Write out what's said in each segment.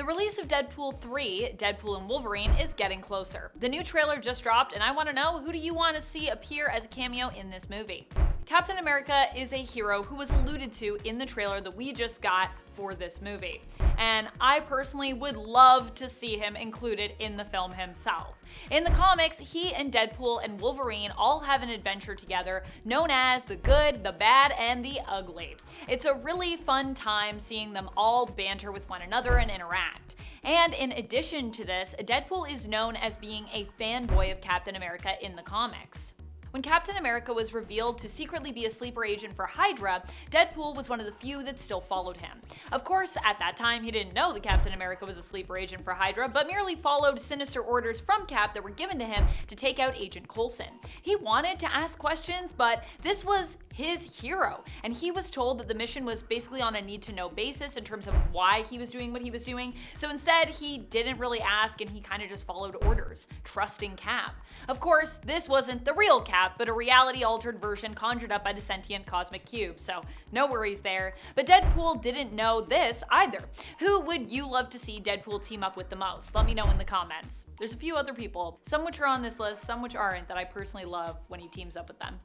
The release of Deadpool 3, Deadpool and Wolverine, is getting closer. The new trailer just dropped, and I want to know, who do you want to see appear as a cameo in this movie? Captain America is a hero who was alluded to in the trailer that we just got for this movie, and I personally would love to see him included in the film himself. In the comics, he and Deadpool and Wolverine all have an adventure together known as the Good, the Bad, and the Ugly. It's a really fun time seeing them all banter with one another and interact. And in addition to this, Deadpool is known as being a fanboy of Captain America in the comics. When Captain America was revealed to secretly be a sleeper agent for Hydra, Deadpool was one of the few that still followed him. Of course, at that time, he didn't know that Captain America was a sleeper agent for Hydra, but merely followed sinister orders from Cap that were given to him to take out Agent Coulson. He wanted to ask questions, but this was his hero, and he was told that the mission was basically on a need-to-know basis in terms of why he was doing what he was doing, so instead he didn't really ask and he kind of just followed orders, trusting Cap. Of course, this wasn't the real Cap, but a reality-altered version conjured up by the sentient cosmic cube, so no worries there. But Deadpool didn't know this either. Who would you love to see Deadpool team up with the most? Let me know in the comments. There's a few other people, some which are on this list, some which aren't, that I personally love when he teams up with them.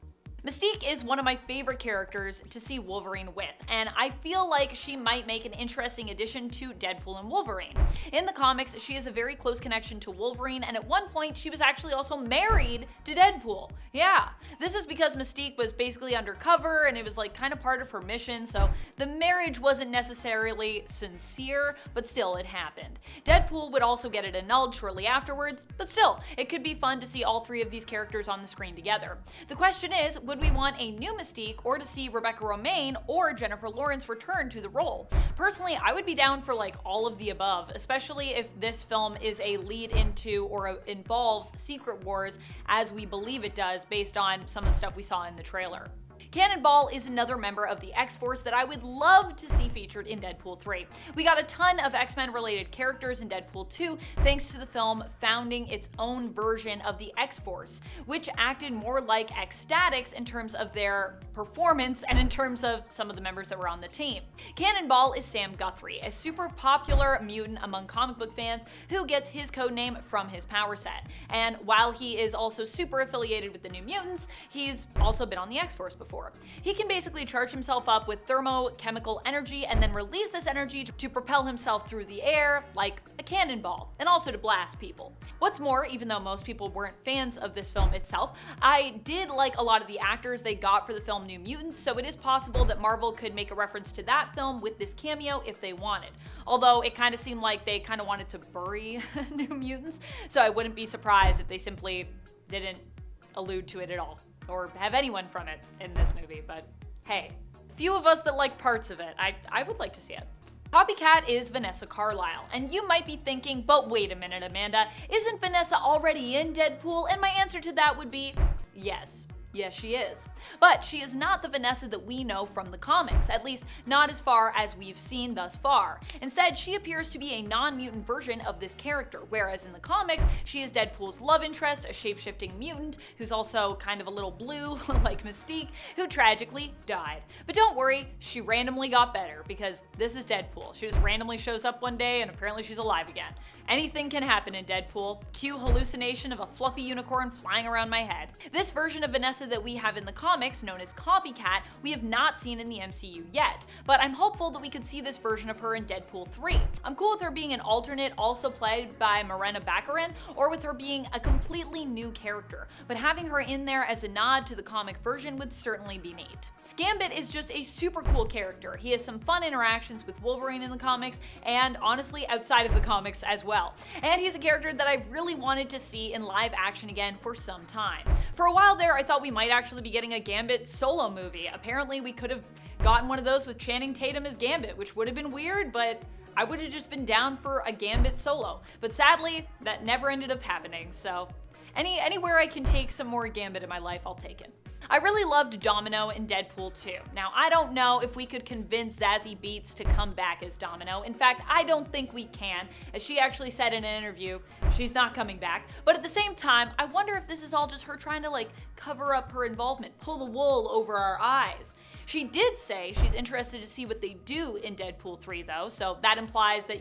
Mystique is one of my favorite characters to see Wolverine with, and I feel like she might make an interesting addition to Deadpool and Wolverine. In the comics, she has a very close connection to Wolverine, and at one point, she was actually also married to Deadpool. Yeah, this is because Mystique was basically undercover, and it was like kind of part of her mission, so the marriage wasn't necessarily sincere, but still it happened. Deadpool would also get it annulled shortly afterwards, but still, it could be fun to see all three of these characters on the screen together. The question is, would we want a new Mystique or to see Rebecca Romijn or Jennifer Lawrence return to the role? Personally, I would be down for like all of the above, especially if this film is a lead into or involves Secret Wars as we believe it does based on some of the stuff we saw in the trailer. Cannonball is another member of the X-Force that I would love to see featured in Deadpool 3. We got a ton of X-Men related characters in Deadpool 2 thanks to the film founding its own version of the X-Force, which acted more like X-Statix in terms of their performance and in terms of some of the members that were on the team. Cannonball is Sam Guthrie, a super popular mutant among comic book fans who gets his codename from his power set. And while he is also super affiliated with the New Mutants, he's also been on the X-Force before. He can basically charge himself up with thermochemical energy and then release this energy to propel himself through the air like a cannonball, and also to blast people. What's more, even though most people weren't fans of this film itself, I did like a lot of the actors they got for the film New Mutants, so it is possible that Marvel could make a reference to that film with this cameo if they wanted. Although it kind of seemed like they kind of wanted to bury New Mutants, so I wouldn't be surprised if they simply didn't allude to it at all, or have anyone from it in this movie, but hey, few of us that like parts of it, I would like to see it. Copycat is Vanessa Carlyle, and you might be thinking, but wait a minute, Amanda, isn't Vanessa already in Deadpool? And my answer to that would be yes. Yes, she is. But she is not the Vanessa that we know from the comics, at least not as far as we've seen thus far. Instead, she appears to be a non-mutant version of this character, whereas in the comics, she is Deadpool's love interest, a shape-shifting mutant who's also kind of a little blue, like Mystique, who tragically died. But don't worry, she randomly got better, because this is Deadpool. She just randomly shows up one day and apparently she's alive again. Anything can happen in Deadpool. Cue hallucination of a fluffy unicorn flying around my head. This version of Vanessa that we have in the comics, known as Copycat, we have not seen in the MCU yet, but I'm hopeful that we could see this version of her in Deadpool 3. I'm cool with her being an alternate also played by Morena Baccarin, or with her being a completely new character, but having her in there as a nod to the comic version would certainly be neat. Gambit is just a super cool character. He has some fun interactions with Wolverine in the comics, and honestly outside of the comics as well. And he's a character that I've really wanted to see in live action again for some time. For a while there, I thought we might actually be getting a Gambit solo movie. Apparently we could have gotten one of those with Channing Tatum as Gambit, which would have been weird, but I would have just been down for a Gambit solo. But sadly, that never ended up happening, so anywhere I can take some more Gambit in my life, I'll take it. I really loved Domino in Deadpool 2. Now, I don't know if we could convince Zazie Beetz to come back as Domino. In fact, I don't think we can. As she actually said in an interview, she's not coming back. But at the same time, I wonder if this is all just her trying to cover up her involvement, pull the wool over our eyes. She did say she's interested to see what they do in Deadpool 3 though, so that implies that,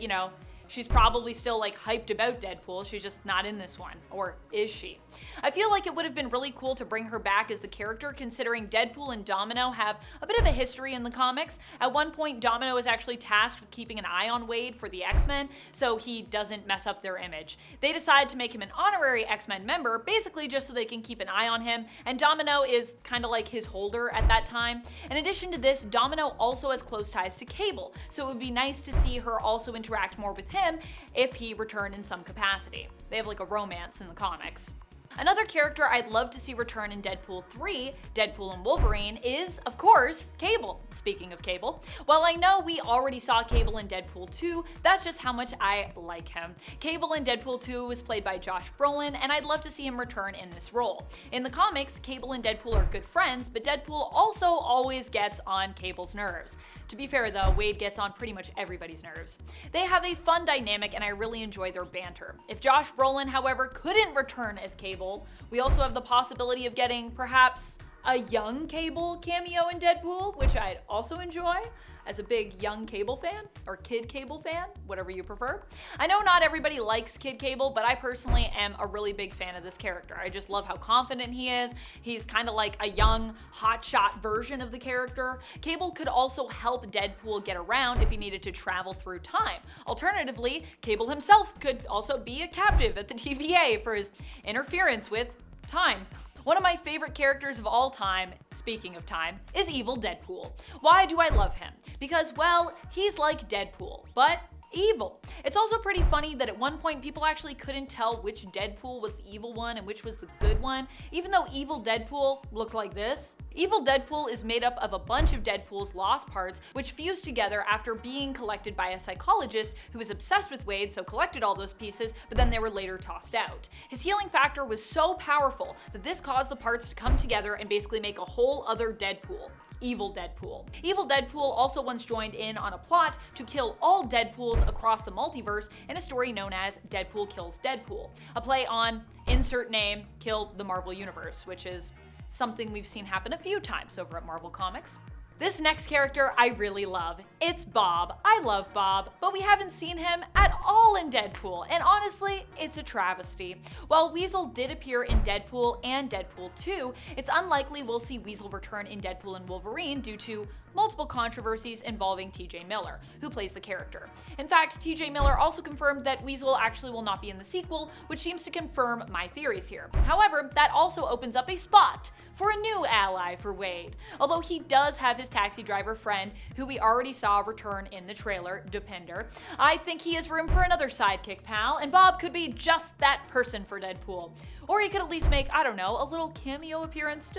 She's probably still like hyped about Deadpool, she's just not in this one. Or is she? I feel like it would have been really cool to bring her back as the character, considering Deadpool and Domino have a bit of a history in the comics. At one point, Domino is actually tasked with keeping an eye on Wade for the X-Men, so he doesn't mess up their image. They decide to make him an honorary X-Men member, basically just so they can keep an eye on him, and Domino is kind of like his holder at that time. In addition to this, Domino also has close ties to Cable, so it would be nice to see her also interact more with him if he returned in some capacity. They have like a romance in the comics. Another character I'd love to see return in Deadpool 3, Deadpool and Wolverine, is, of course, Cable. Speaking of Cable, while I know we already saw Cable in Deadpool 2, that's just how much I like him. Cable in Deadpool 2 was played by Josh Brolin, and I'd love to see him return in this role. In the comics, Cable and Deadpool are good friends, but Deadpool also always gets on Cable's nerves. To be fair though, Wade gets on pretty much everybody's nerves. They have a fun dynamic, and I really enjoy their banter. If Josh Brolin, however, couldn't return as Cable, we also have the possibility of getting perhaps a young Cable cameo in Deadpool, which I'd also enjoy as a big young Cable fan, or Kid Cable fan, whatever you prefer. I know not everybody likes Kid Cable, but I personally am a really big fan of this character. I just love how confident he is. He's kind of like a young, hotshot version of the character. Cable could also help Deadpool get around if he needed to travel through time. Alternatively, Cable himself could also be a captive at the TVA for his interference with time. One of my favorite characters of all time, speaking of time, is Evil Deadpool. Why do I love him? Because, well, he's like Deadpool, but evil. It's also pretty funny that at one point people actually couldn't tell which Deadpool was the evil one and which was the good one, even though Evil Deadpool looks like this. Evil Deadpool is made up of a bunch of Deadpool's lost parts, which fused together after being collected by a psychologist who was obsessed with Wade, so collected all those pieces, but then they were later tossed out. His healing factor was so powerful that this caused the parts to come together and basically make a whole other Deadpool. Evil Deadpool. Evil Deadpool also once joined in on a plot to kill all Deadpools across the multiverse in a story known as Deadpool Kills Deadpool, a play on insert name, kill the Marvel Universe, which is something we've seen happen a few times over at Marvel Comics. This next character I really love. It's Bob. I love Bob, but we haven't seen him at all in Deadpool, and honestly, it's a travesty. While Weasel did appear in Deadpool and Deadpool 2, it's unlikely we'll see Weasel return in Deadpool and Wolverine due to multiple controversies involving TJ Miller, who plays the character. In fact, TJ Miller also confirmed that Weasel actually will not be in the sequel, which seems to confirm my theories here. However, that also opens up a spot for a new ally for Wade. Although he does have his taxi driver friend, who we already saw return in the trailer, Depender, I think he has room for another sidekick pal, and Bob could be just that person for Deadpool. Or he could at least make, I don't know, a little cameo appearance.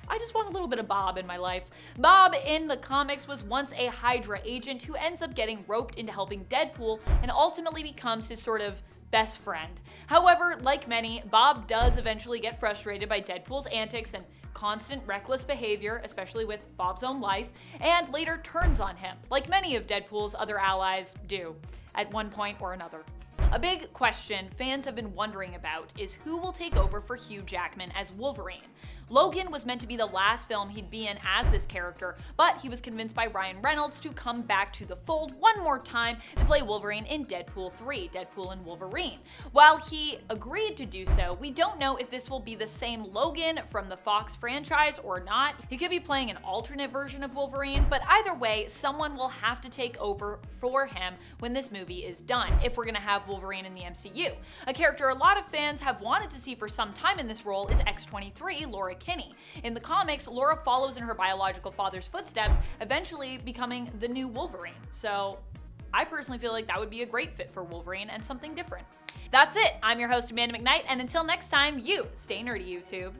I just want a little bit of Bob in my life. Bob in the comics was once a Hydra agent who ends up getting roped into helping Deadpool and ultimately becomes his sort of best friend. However, like many, Bob does eventually get frustrated by Deadpool's antics and constant reckless behavior, especially with Bob's own life, and later turns on him, like many of Deadpool's other allies do, at one point or another. A big question fans have been wondering about is who will take over for Hugh Jackman as Wolverine. Logan was meant to be the last film he'd be in as this character, but he was convinced by Ryan Reynolds to come back to the fold one more time to play Wolverine in Deadpool 3, Deadpool and Wolverine. While he agreed to do so, we don't know if this will be the same Logan from the Fox franchise or not. He could be playing an alternate version of Wolverine, but either way, someone will have to take over for him when this movie is done, if we're gonna have Wolverine in the MCU. A character a lot of fans have wanted to see for some time in this role is X-23, Laura Kinney. In the comics, Laura follows in her biological father's footsteps, eventually becoming the new Wolverine. So I personally feel like that would be a great fit for Wolverine and something different. That's it. I'm your host, Amanda McKnight, and until next time, you stay nerdy, YouTube.